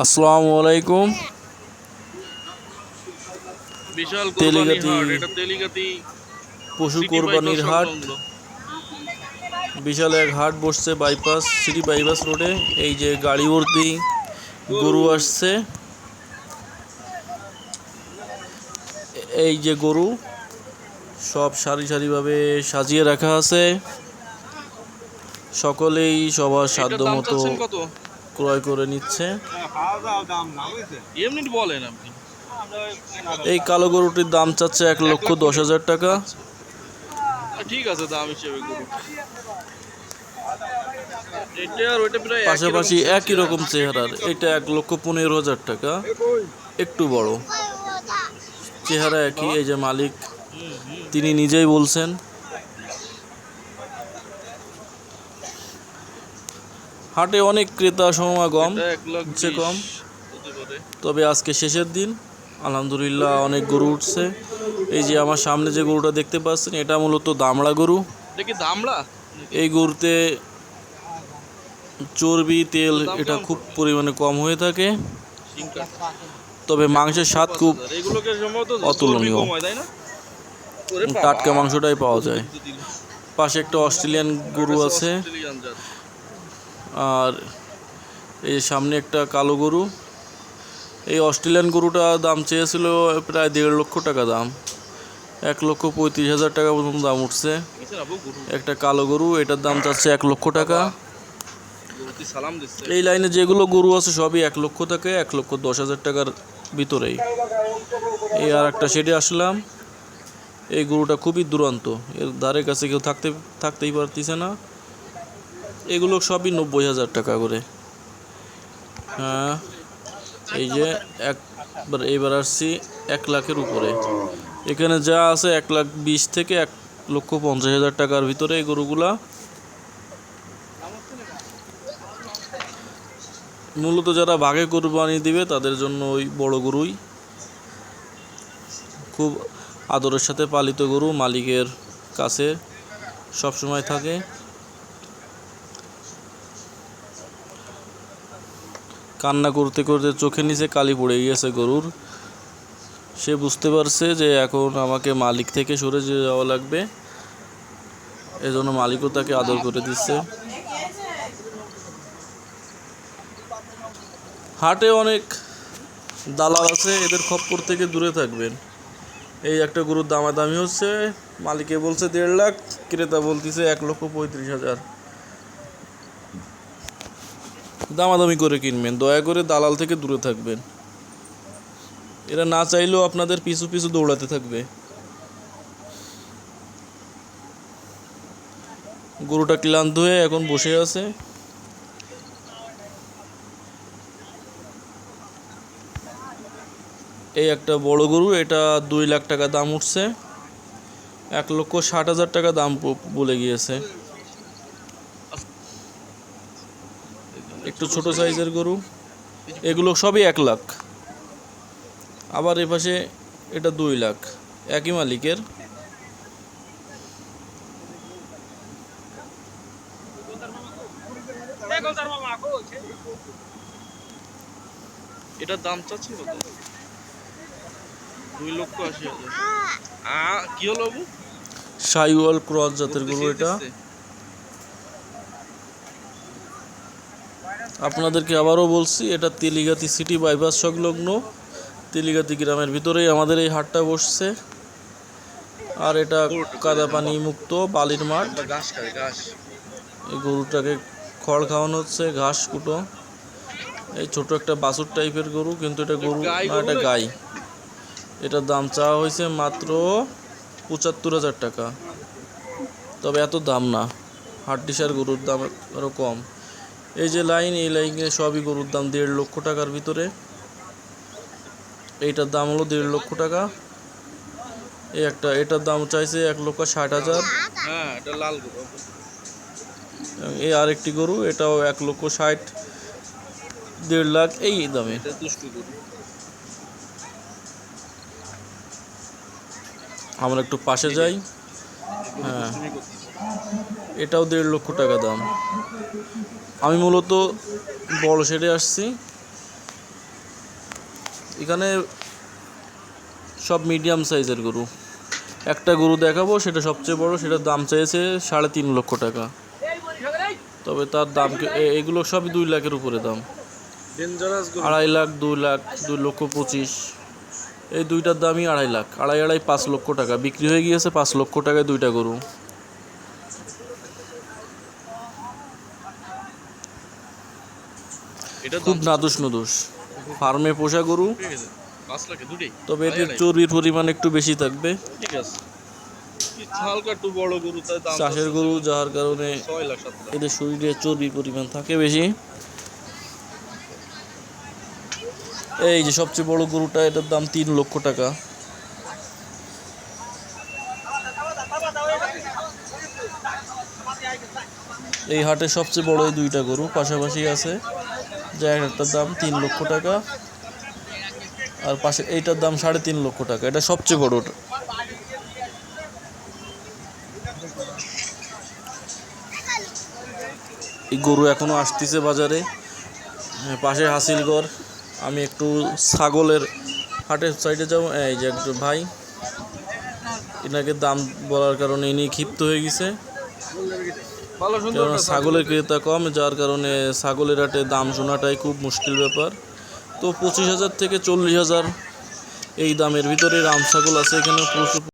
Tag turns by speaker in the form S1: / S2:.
S1: আসসালামু আলাইকুম।
S2: বিশাল কোরবানি
S1: তেলিগাতি
S2: হাট, এটা তেলিগাতি
S1: পশু
S2: সিটি বাইপাস
S1: কোরবানির হাট।
S2: সংলগ্ন।
S1: বিশাল এক হাট বসছে বাইপাস, সিটি বাইপাস রোডে। এই যে গাড়ি ভর্তি গরু আসছে। এই যে গরু সব সারি সারিভাবে সাজিয়ে রাখা আছে। সকলেই সবার
S2: এটার
S1: সাধ্য
S2: দাম
S1: মতো
S2: চাচ্ছেন কত?
S1: ক্রয় করে নিচ্ছে।
S2: এমনি বলেন আপনি।
S1: এই কালো গরুটির দাম চাচ্ছে 1,10,000 টাকা।
S2: আচ্ছা, ঠিক আছে দাম হিসেবে গরু। এটা আর ওইটা প্রায়
S1: পাশাপাশি একই রকম চেহারার। এটা 1,15,000 টাকা, একটু বড়। চেহারা একই। এই যে মালিক তিনি নিজেই বলছেন। হাটে অনেক ক্রেতা সমাগম
S2: এটা 1,20,000
S1: কম,
S2: হতে পারে।
S1: তবে আজকে শেষের দিন। আলহামদুলিল্লাহ অনেক গরু উঠছে। এই যে আমার সামনে যে গরুটা দেখতে পাচ্ছেন, এটা মূলত দামড়া গরু।
S2: এটা কি দামড়া?
S1: এই গরুতে চর্বি তেল
S2: দাম
S1: এটা
S2: কেমন
S1: খুব
S2: পড়বে?
S1: পরিমাণে কম হয়ে থাকে,
S2: সিংকা
S1: তবে মাংসের স্বাদ খুব
S2: 5,000 এগুলোকে সম্ভবত চর্বি
S1: অতুলনীয়।
S2: কম হয়, তাই না? ওরে বাবা,
S1: টাটকা মাংসটাই পাওয়া যায়।
S2: কত দিল?
S1: পাশে একটা অস্ট্রেলিয়ান গরু
S2: এটা
S1: আছে,
S2: অস্ট্রেলিয়ান জাত।
S1: আর এই সামনে একটা কালো গরু। এই অস্ট্রেলিয়ান গরুটা দাম চেয়েছিল প্রায় 1.5 লক্ষ টাকা দাম। 1,35,000 টাকা পর্যন্ত দাম উঠছে।
S2: কিসের আবু গরু?
S1: একটা কালো গরু, এটার দাম চাচ্ছে 1 লক্ষ টাকা।
S2: গরুটি সালাম দিচ্ছে।
S1: এই লাইনে যেগুলো গরু আছে সবই 1 লক্ষ থেকে 1,10,000 টাকার ভিতরেই। এই আর একটা শেডে আসলাম। এই গরুটা খুবই দুরন্ত, এর ধারে কাছে কেউ থাকতেই পারতেছে না। এগুলো সবই 90,000 টাকা করে। হ্যাঁ, এই যে এইবার আসছি 1 লাখের উপরে। এখানে যা আছে 1,20,000 থেকে 1,50,000 টাকার ভিতরে এই গরুগুলা। মূলত যারা ভাগে কোরবানি দিবে তাদের জন্য ওই বড় গরুই, খুব আদরের সাথে পালিত গরু, মালিকের কাছে সব সময় থাকে। কান্না করতে করতে চোখের নিচে কালি পড়ে গিয়েছে গরুর। সে বুঝতে পারছে যে এখন আমাকে মালিক থেকে সরে যাওয়া লাগবে, এজন্য মালিকও তাকে আদর করে দিচ্ছে। হাটে অনেক দালাল আছে, এদের খপ্পর থেকে দূরে থাকবেন। এই একটা গরুর দামাদামি হচ্ছে, মালিকে বলছে 1.5 লাখ, ক্রেতা বলতেছে 1,35,000। দামাদামি করে কিনবেন, দয়া করে দালাল থেকে দূরে থাকবেন। এরা না চাইলেও আপনাদের পিছু পিছু দৌড়াতে থাকবে। গরুটা ক্লান্ত হয়ে এখন বসে আছে। এই একটা বড় গরু, এটা 2 লাখ টাকা দাম উঠছে। 1,60,000 টাকা দাম বলে গিয়েছে। একটু ছোট সাইজের গরু, এগুলো সবই 1 লাখ। আবার এপাশে এটা 2 লাখ, একই মালিকের।
S2: এটার দাম চাচ্ছেন কত? 2,80,000। কি হলো বাবু?
S1: সাইওয়াল ক্রস জাতের গরু এটা।
S2: দিচ্ছে।
S1: আপনাদেরকে আবারও বলছি, এটা তেলিগাতি সিটি বাইপাস সংলগ্ন। তেলিগাতি গ্রামের ভিতরেই আমাদের এই হাটটা বসছে। আর এটা কাদা পানি মুক্ত বালির মাঠ।
S2: ঘাস খায়, ঘাস।
S1: এই গরুটাকে খড় খাওয়ানো হচ্ছে, ঘাস কুটো। এই ছোট একটা বাছুর টাইপের গরু, কিন্তু এটা গরু না, এটা গাই। এটার দাম চাওয়া হয়েছে মাত্র 75,000 টাকা, তবে এত দাম না। হাড্ডিসার গরুর দাম আরও কম। এই যে লাইন, এই লাইনে সবই গরুর দাম 1.5 লক্ষ টাকার ভিতরে। এইটার দাম হলো 1.5 লক্ষ টাকা। এটার দাম চাইছে 1,60,000।
S2: হ্যাঁ, এটা লাল গরু।
S1: এই আরেকটি গরু, এটাও 1,60,000, 1.5 লাখ এই দামে।
S2: এটা দুষ্টু গরু।
S1: আমরা একটু পাশে যাই। হ্যাঁ, এটাও 1.5 লক্ষ টাকা দাম। আমি মূলত বড় শেডে আসছি। এখানে সব মিডিয়াম সাইজের গরু। একটা গরু দেখাবো, সেটা সবচেয়ে বড়, সেটার দাম চাইছে 3.5 লক্ষ টাকা। তবে তার দাম এগুলো সবই 2 লাখের উপরে দাম।
S2: ডেঞ্জারাস গরু।
S1: 2.5 লাখ, 2 লাখ, 2,25,000, এই দুইটার দামই 2.5 লাখ, 5 লক্ষ টাকা বিক্রি হয়ে গিয়েছে। 5 লক্ষ টাকায় দুইটা গরু।
S2: এটা
S1: খুব নাদুস নুদুস, ফার্মে পোষা গরু,
S2: 5 লাখে দুটেই।
S1: তবে এদের চর্বির পরিমাণ একটু বেশি থাকবে।
S2: ঠিক আছে, কি হালকা একটু বড় গরু, তাই দাম
S1: চাষের গরু যার কারণে
S2: 6 লাখ 7 লাখ।
S1: এদের শরীরে চর্বির পরিমাণ থাকে বেশি। এই যে সবচেয়ে বড় গরুটা, এটার দাম 3 লক্ষ টাকা। এই হাটে সবচেয়ে বড় এই দুইটা গরু পাশাপাশি আছে, যার একটার দাম 3 লক্ষ টাকা, আর পাশে এইটার দাম 3.5 লক্ষ টাকা। এটা সবচেয়ে বড়। এই গরু এখনো আসতেছে বাজারে। পাশে হাসিলগড়। আমি একটু ছাগলের হাটের সাইডে যাবো। এই যে একটু ভাই, এনাকে দাম বলার কারণে ইনি ক্ষিপ্ত হয়ে গেছে,
S2: ভালো সুন্দর
S1: কেননা ছাগলের ক্রেতা কম, যার কারণে ছাগলের হাটে দাম শোনাটাই খুব মুশকিল ব্যাপার। তো 25,000 থেকে 40,000 এই দামের ভিতরে রাম ছাগল আছে এখানে প্রচুর।